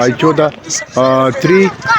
I-14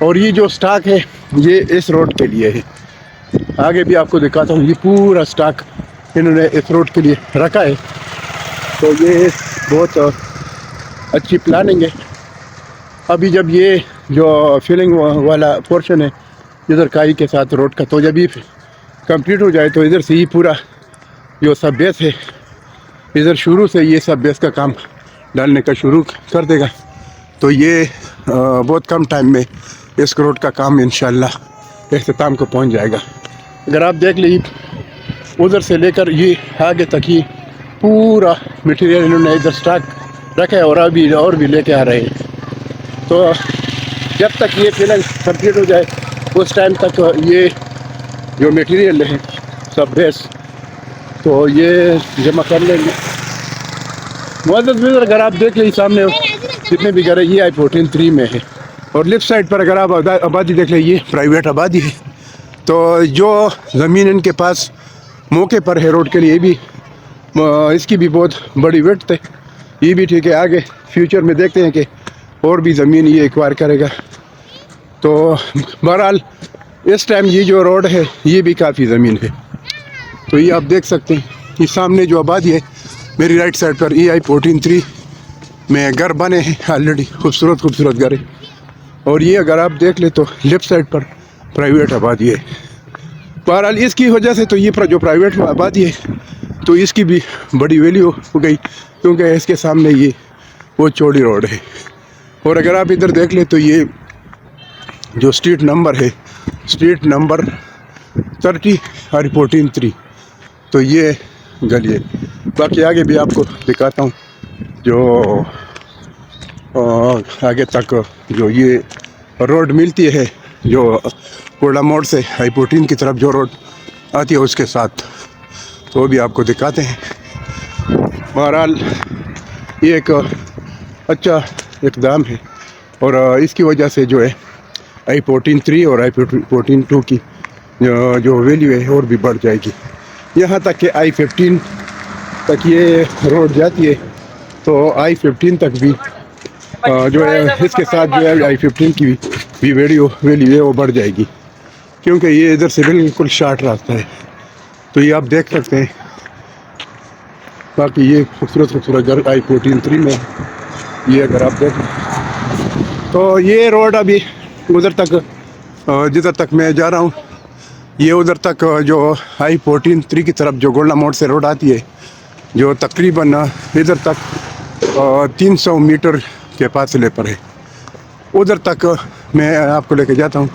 اور یہ جو سٹاک ہے یہ اس روڈ کے لیے ہے. آگے بھی آپ کو دکھاتا ہوں, یہ پورا سٹاک انہوں نے اس روڈ کے لیے رکھا ہے. تو یہ بہت اچھی پلاننگ ہے. ابھی جب یہ جو فلنگ والا پورشن ہے ادھر کائی کے ساتھ روڈ کا, تو جب یہ کمپلیٹ ہو جائے تو ادھر سے یہ پورا جو سب بیس ہے ادھر شروع سے یہ سب بیس کا کام ڈالنے کا شروع کر دے گا. تو یہ بہت کم ٹائم میں اس روڈ کا کام انشاءاللہ اختتام کو پہنچ جائے گا. اگر آپ دیکھ لیں ادھر سے لے کر یہ آگے تک ہی پورا مٹیریل انہوں نے ادھر سٹاک رکھا ہے, اور بھی لے کے آ رہے ہیں. تو جب تک یہ فلنگ کمپلیٹ ہو جائے اس ٹائم تک یہ جو مٹیریل ہے سب بیس تو یہ جمع کر لیں گے. معزز وزیر اگر آپ دیکھ لیں سامنے جتنے بھی گھر ہے یہ I-14-3 میں ہے, اور لیفٹ سائڈ پر اگر آپ آبادی دیکھ لیں یہ پرائیویٹ آبادی ہے. تو جو زمین ان کے پاس موقع پر ہے روڈ کے لیے بھی اس کی بھی بہت بڑی وڈتھ ہے. یہ بھی ٹھیک ہے, آگے فیوچر میں دیکھتے ہیں کہ اور بھی زمین یہ ایکوائر کرے گا. تو بہرحال اس ٹائم یہ جو روڈ ہے یہ بھی کافی زمین ہے. تو یہ آپ دیکھ سکتے ہیں یہ سامنے جو آبادی ہے میری رائٹ سائڈ پر I-14-3 میں گھر بنے ہیں آلریڈی, خوبصورت گھر ہے. اور یہ اگر آپ دیکھ لیں تو لیفٹ سائڈ پر پرائیویٹ آبادی ہے. بہرحال اس کی وجہ سے تو یہ جو پرائیویٹ آبادی ہے تو اس کی بھی بڑی ویلیو ہو گئی, کیونکہ اس کے سامنے یہ بہت چوڑی روڈ ہے. اور اگر آپ ادھر دیکھ لیں تو یہ جو اسٹریٹ نمبر ہے اسٹریٹ نمبر 30 I-14-3 تو یہ گلی ہے. باقی آگے بھی آپ کو دکھاتا ہوں جو آگے تک جو یہ روڈ ملتی ہے جو کوڑا موڑ سے I-14 کی طرف جو روڈ آتی ہے اس کے ساتھ, تو بھی آپ کو دکھاتے ہیں. بہرحال یہ ایک اچھا اقدام ہے اور اس کی وجہ سے جو ہے I-14-3 اور I-14-2 کی جو ویلیو ہے اور بھی بڑھ جائے گی. یہاں تک کہ I-15 تک یہ روڈ جاتی ہے تو I-15 تک بھی جو ہے اس کے ساتھ جو ہے I-15 کی بھی ویلیو ہے وہ بڑھ جائے گی, کیونکہ یہ ادھر سے بالکل شارٹ راستہ ہے. تو یہ آپ دیکھ سکتے ہیں. باقی یہ خوبصورت گھر I-14-3 میں یہ اگر آپ دیکھیں تو یہ روڈ ابھی ادھر تک جدھر تک میں جا رہا ہوں یہ ادھر تک جو I-14-3 کی طرف جو گولڈا موڑ سے روڈ آتی ہے جو تقریباً ادھر تک 300 میٹر کے فاصلے پر ہے. ادھر تک میں آپ کو لے کے جاتا ہوں.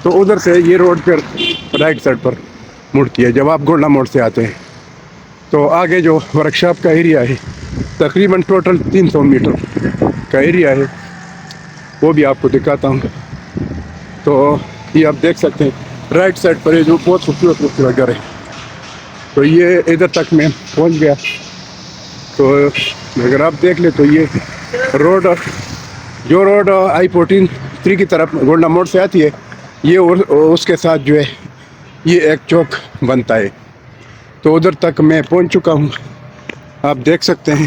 تو ادھر سے یہ روڈ پھر رائٹ سائڈ پر مڑتی ہے جب آپ گولڈا موڑ سے آتے ہیں. تو آگے جو ورک شاپ کا ایریا ہے تقریباً ٹوٹل 300 میٹر کا ایریا ہے, وہ بھی آپ کو دکھاتا ہوں. تو یہ آپ دیکھ سکتے ہیں رائٹ سائڈ پر یہ جو بہت خوبصورت گھر ہے. تو یہ ادھر تک میں پہنچ گیا. تو اگر آپ دیکھ لیں تو یہ روڈ جو روڈ I-14-3 کی طرف گولڈا موڑ سے آتی ہے یہ اس کے ساتھ جو ہے یہ ایک چوک بنتا ہے. تو ادھر تک میں پہنچ چکا ہوں, آپ دیکھ سکتے ہیں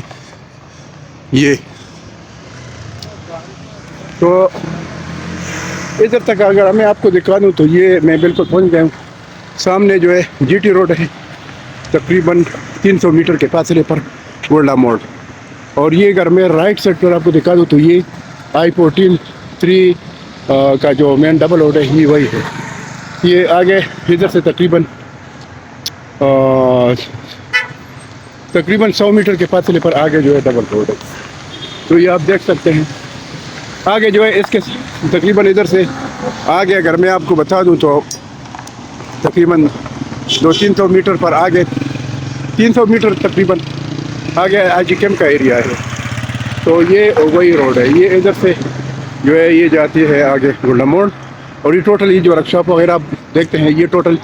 یہ. تو ادھر تک اگر میں آپ کو دکھا دوں تو یہ میں بالکل پہنچ گیا ہوں. سامنے جو ہے GT روڈ ہے تقریباً 300 میٹر کے فاصلے پر گولڈا موڑ. اور یہ اگر میں رائٹ سائڈ پر آپ کو دکھا دوں تو یہ I-14-3 کا جو مین ڈبل روڈ ہے یہ وہی ہے. یہ آگے ادھر سے تقریباً 100 میٹر کے فاصلے پر آگے جو ہے ڈبل روڈ ہے. تو یہ آپ دیکھ سکتے ہیں آگے جو ہے اس کے تقریباً ادھر سے آگے اگر میں آپ کو بتا دوں تو تقریباً 200-300 میٹر پر آگے 300 میٹر تقریباً آگے آج کیمپ کا ایریا ہے. تو یہ وہی روڈ ہے. یہ ادھر سے جو ہے یہ جاتی ہے آگے گولڈا موڑ. اور یہ ٹوٹل یہ جو ورک شاپ وغیرہ آپ دیکھتے ہیں یہ ٹوٹل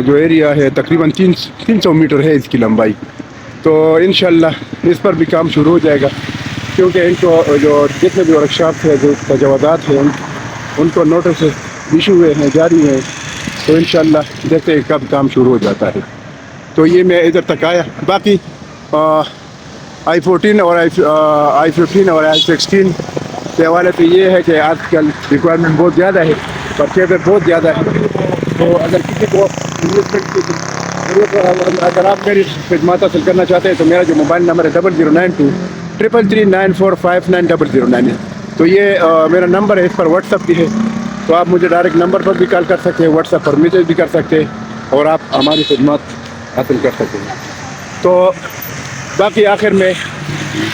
جو ایریا ہے تقریباً 300 میٹر ہے اس کی لمبائی. تو انشاءاللہ اس پر بھی کام شروع ہو جائے گا, کیونکہ ان کو جو جتنے بھی ورک شاپ ہے جو تجاوزات ہیں ان کو نوٹس ایشو ہوئے ہیں, جاری ہیں. تو انشاءاللہ دیکھتے ہیں کب کام شروع ہو جاتا ہے. تو یہ میں ادھر تک آیا. باقی I-14 اور I-15 اور I-16 کے حوالے سے یہ ہے کہ آج کل ریکوائرمنٹ بہت زیادہ ہے، پرچیزر بہت زیادہ ہے، تو اگر کسی کو انویسٹمنٹ کی ضرورت ہے، اگر آپ میری خدمات حاصل کرنا چاہتے ہیں تو میرا جو موبائل نمبر ہے 0092 333 945 9009 ہے، تو یہ میرا نمبر ہے، اس پر واٹس ایپ بھی ہے، تو آپ مجھے ڈائریکٹ نمبر پر بھی کال کر سکتے ہیں، واٹس ایپ پر میسیج بھی کر سکتے ہیں اور آپ ہماری خدمات حاصل کر سکتے ہیں۔ تو باقی آخر میں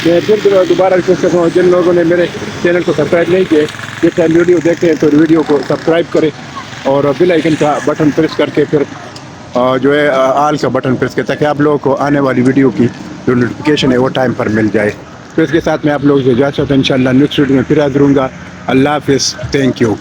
پھر دوبارہ ریکویسٹ کرتا ہوں، جن لوگوں نے میرے چینل کو سبسکرائب نہیں کیے، جس ٹائم ویڈیو دیکھتے ہیں تو ویڈیو کو سبسکرائب کریں اور بیل آئیکن کا بٹن پریس کر کے پھر جو ہے آل کا بٹن پریس کریں، تاکہ آپ لوگوں کو آنے والی ویڈیو کی جو نوٹیفیکیشن ہے وہ ٹائم پر مل جائے۔ تو اس کے ساتھ میں آپ لوگوں سے اجازت چاہتا ہوں، انشاءاللہ نیکسٹ ویڈیو میں پھر حاضر ہوں گا۔ اللہ حافظ، تھینک یو۔